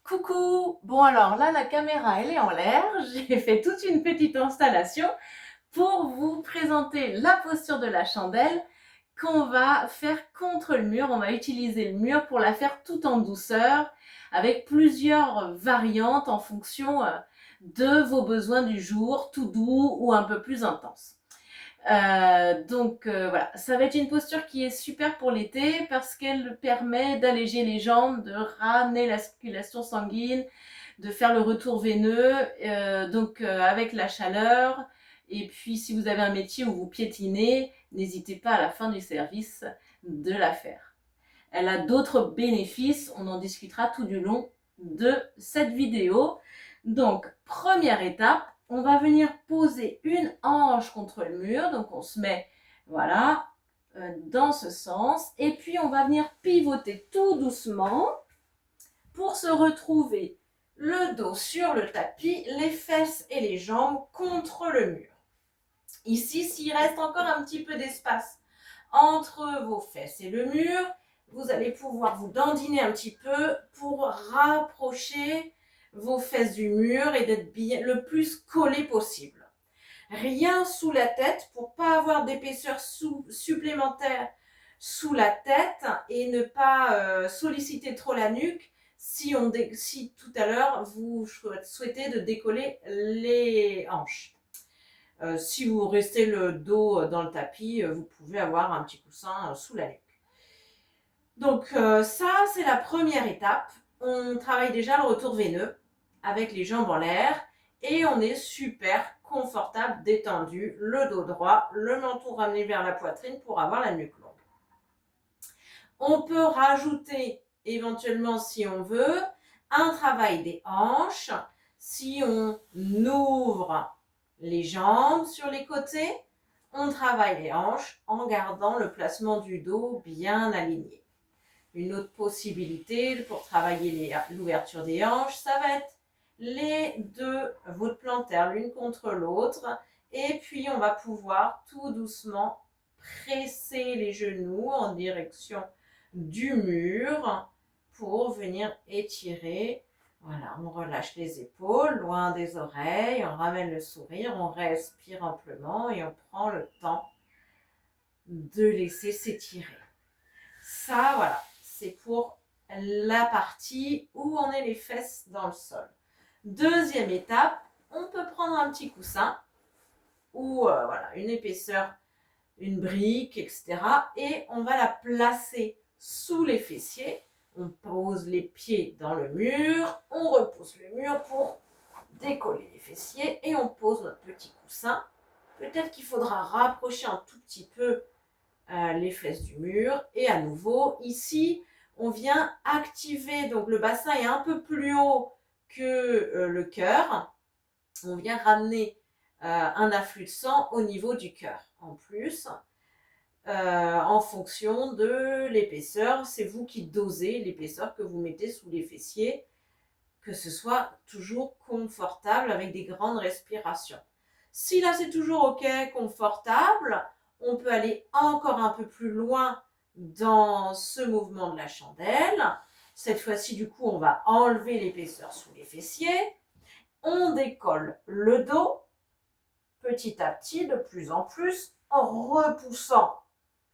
Coucou! Bon alors là, la caméra, elle est en l'air. J'ai fait toute une petite installation pour vous présenter la posture de la chandelle qu'on va faire contre le mur. On va utiliser le mur pour la faire tout en douceur avec plusieurs variantes en fonction de vos besoins du jour, tout doux ou un peu plus intense. Voilà, ça va être une posture qui est super pour l'été parce qu'elle permet d'alléger les jambes, de ramener la circulation sanguine, de faire le retour veineux, avec la chaleur. Et puis si vous avez un métier où vous piétinez, n'hésitez pas à la fin du service de la faire. Elle a d'autres bénéfices, on en discutera tout du long de cette vidéo. Donc, première étape, on va venir poser une hanche contre le mur. Donc, on se met, voilà, dans ce sens. Et puis, on va venir pivoter tout doucement pour se retrouver le dos sur le tapis, les fesses et les jambes contre le mur. Ici, s'il reste encore un petit peu d'espace entre vos fesses et le mur, vous allez pouvoir vous dandiner un petit peu pour rapprocher vos fesses du mur et d'être bien le plus collé possible. Rien sous la tête pour pas avoir d'épaisseur supplémentaire sous la tête et ne pas solliciter trop la nuque si tout à l'heure vous souhaitez de décoller les hanches. Si vous restez le dos dans le tapis, vous pouvez avoir un petit coussin sous la nuque. Donc ça, c'est la première étape. On travaille déjà le retour veineux avec les jambes en l'air et on est super confortable, détendu, le dos droit, le menton ramené vers la poitrine pour avoir la nuque longue. On peut rajouter éventuellement, si on veut, un travail des hanches. Si on ouvre les jambes sur les côtés, on travaille les hanches en gardant le placement du dos bien aligné. Une autre possibilité pour travailler l'ouverture des hanches, ça va être les deux voûtes plantaires l'une contre l'autre. Et puis, on va pouvoir tout doucement presser les genoux en direction du mur pour venir étirer. Voilà, on relâche les épaules, loin des oreilles, on ramène le sourire, on respire amplement et on prend le temps de laisser s'étirer. Ça, voilà, c'est pour la partie où on est les fesses dans le sol. Deuxième étape, on peut prendre un petit coussin ou voilà, une épaisseur, une brique, etc. Et on va la placer sous les fessiers. On pose les pieds dans le mur, on repousse le mur pour décoller les fessiers et on pose notre petit coussin. Peut-être qu'il faudra rapprocher un tout petit peu les fesses du mur. Et à nouveau, ici, on vient activer, donc le bassin est un peu plus haut que le cœur. On vient ramener un afflux de sang au niveau du cœur. En plus, en fonction de l'épaisseur, c'est vous qui dosez l'épaisseur que vous mettez sous les fessiers, que ce soit toujours confortable avec des grandes respirations. Si là c'est toujours ok, confortable, on peut aller encore un peu plus loin dans ce mouvement de la chandelle. Cette fois-ci, du coup, on va enlever l'épaisseur sous les fessiers. On décolle le dos petit à petit, de plus en plus, en repoussant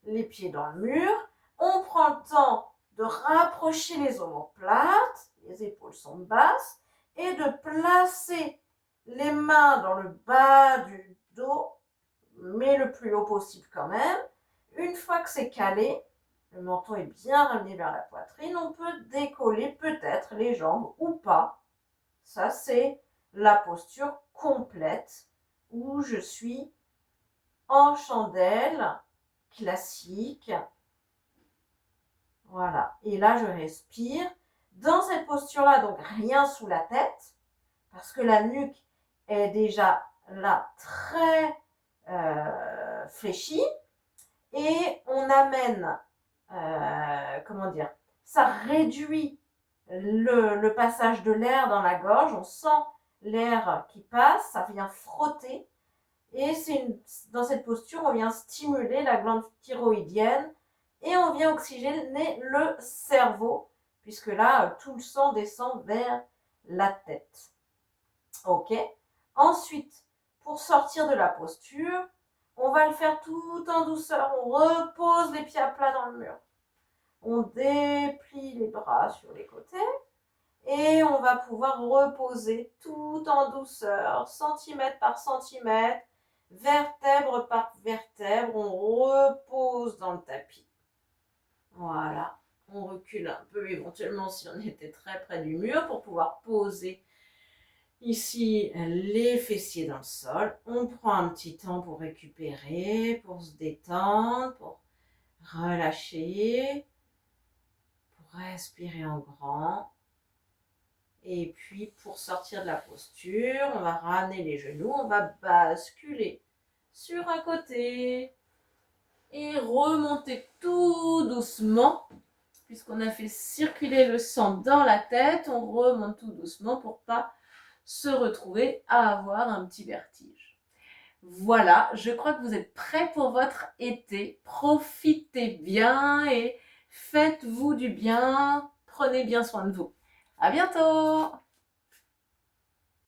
les pieds dans le mur. On prend le temps de rapprocher les omoplates, les épaules sont basses, et de placer les mains dans le bas du dos, mais le plus haut possible quand même. Une fois que c'est calé, le menton est bien ramené vers la poitrine, on peut décoller peut-être les jambes ou pas. Ça, c'est la posture complète où je suis en chandelle classique. Voilà. Et là, je respire. Dans cette posture-là, donc rien sous la tête, parce que la nuque est déjà là très fléchie. Et on amène, ça réduit le passage de l'air dans la gorge. On sent l'air qui passe, ça vient frotter. Et dans cette posture, on vient stimuler la glande thyroïdienne et on vient oxygéner le cerveau, puisque là, tout le sang descend vers la tête. Ok. Ensuite, pour sortir de la posture, on va le faire tout en douceur. On repose les pieds à plat dans le mur. On déplie les bras sur les côtés et on va pouvoir reposer tout en douceur, centimètre par centimètre, vertèbre par vertèbre. On repose dans le tapis. Voilà. On recule un peu éventuellement si on était très près du mur pour pouvoir poser ici les fessiers dans le sol. On prend un petit temps pour récupérer, pour se détendre, pour relâcher, pour respirer en grand. Et puis pour sortir de la posture, on va ramener les genoux, on va basculer sur un côté et remonter tout doucement. Puisqu'on a fait circuler le sang dans la tête, on remonte tout doucement pour pas se retrouver à avoir un petit vertige. Voilà, je crois que vous êtes prêts pour votre été. Profitez bien et faites-vous du bien. Prenez bien soin de vous. À bientôt!